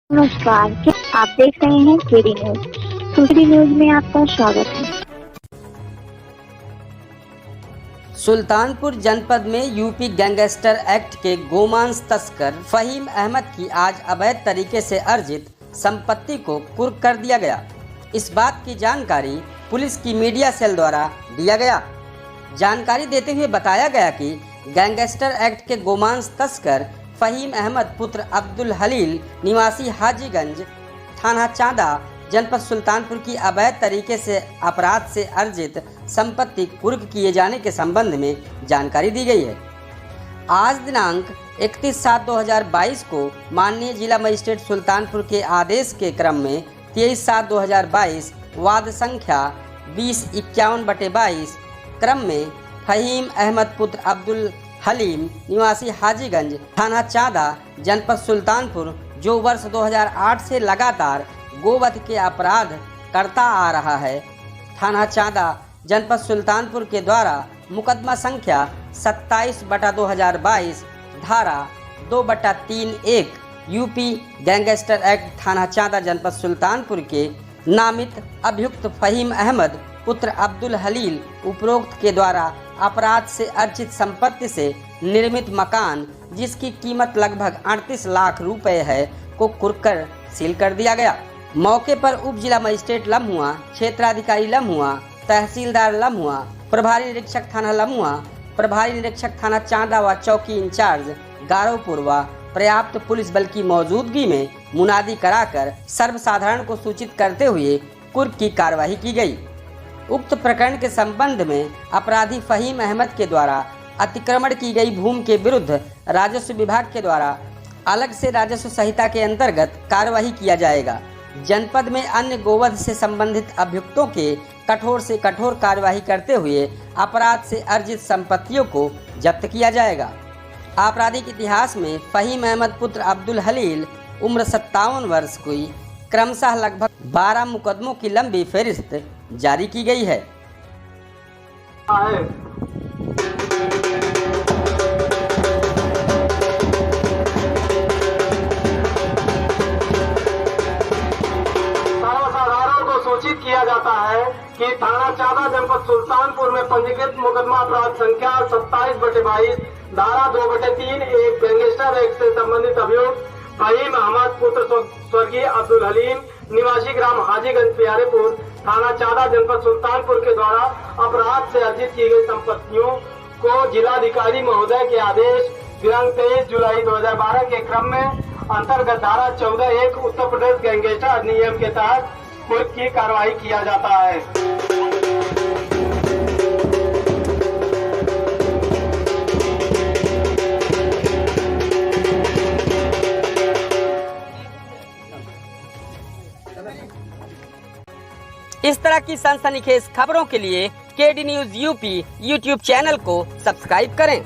नमस्कार, क्या आप देख रहे हैं केडी न्यूज। केडी न्यूज में आपका स्वागत है। सुल्तानपुर जनपद में यूपी गैंगस्टर एक्ट के गोमांस तस्कर फहीम अहमद की आज अवैध तरीके से अर्जित संपत्ति को कुर्क कर दिया गया। इस बात की जानकारी पुलिस की मीडिया सेल द्वारा दिया गया। जानकारी देते हुए बताया गया कि गैंगस्टर एक्ट के गोमांस तस्कर फहीम अहमद पुत्र अब्दुल हलील निवासी हाजीगंज थाना चांदा जनपद सुल्तानपुर की अवैध तरीके से अपराध से अर्जित संपत्ति कुर्क किए जाने के संबंध में जानकारी दी गई है। आज दिनांक 31/7/2022 को माननीय जिला मजिस्ट्रेट सुल्तानपुर के आदेश के क्रम में 23/7/2022 वाद संख्या 2051/22 क्रम में फहीम अहमद पुत्र अब्दुल हलीम निवासी हाजीगंज थाना चांदा जनपद सुल्तानपुर जो वर्ष 2008 से लगातार गोवध के अपराध करता आ रहा है, थाना चांदा जनपद सुल्तानपुर के द्वारा मुकदमा संख्या 27/2022 धारा 2/31 यूपी गैंगस्टर एक्ट थाना चांदा जनपद सुल्तानपुर के नामित अभियुक्त फहीम अहमद पुत्र अब्दुल हलील उपरोक्त के द्वारा अपराध से अर्जित संपत्ति से निर्मित मकान जिसकी कीमत लगभग 38 लाख रुपए है को कुर्क कर सील कर दिया गया। मौके पर उप जिला मजिस्ट्रेट लम्हुआ, क्षेत्राधिकारी लम्हुआ, तहसीलदार लम्हुआ, प्रभारी निरीक्षक थाना लम्हुआ, प्रभारी निरीक्षक थाना चांदा व चौकी इंचार्ज गारोपुर व पर्याप्त पुलिस बल की मौजूदगी में मुनादी कराकर सर्वसाधारण को सूचित करते हुए कुर्क की कार्यवाही की गई। उक्त प्रकरण के संबंध में अपराधी फहीम अहमद के द्वारा अतिक्रमण की गई भूमि के विरुद्ध राजस्व विभाग के द्वारा अलग से राजस्व संहिता के अंतर्गत कार्यवाही किया जाएगा। जनपद में अन्य गोवध से संबंधित अभियुक्तों के कठोर से कठोर कार्यवाही करते हुए अपराध से अर्जित संपत्तियों को जब्त किया जाएगा। आपराधिक इतिहास में फहीम अहमद पुत्र अब्दुल हलील उम्र 57 वर्ष की क्रमशः लगभग 12 मुकदमों की लंबी फहरिस्त जारी की गई है। सर्वसाधारण को सूचित किया जाता है कि थाना चांदा जनपद सुल्तानपुर में पंजीकृत मुकदमा अपराध संख्या 27/22 धारा 2/3 एक गैंगस्टर एक्ट से संबंधित अभियुक्त फहीम अहमद पुत्र स्वर्गीय अब्दुल हलीम निवासी ग्राम हाजीगंज प्यारेपुर थाना चांदा जनपद सुल्तानपुर के द्वारा अपराध से अर्जित की गई संपत्तियों को जिलाधिकारी महोदय के आदेश दिनांक 23 जुलाई 2012 के क्रम में अंतर्गत धारा 14(1) उत्तर प्रदेश गैंगस्टर अधिनियम के तहत कुर्क की कार्रवाई किया जाता है। इस तरह की सनसनीखेज खबरों के लिए KD news UP YouTube channel को सब्सक्राइब करें।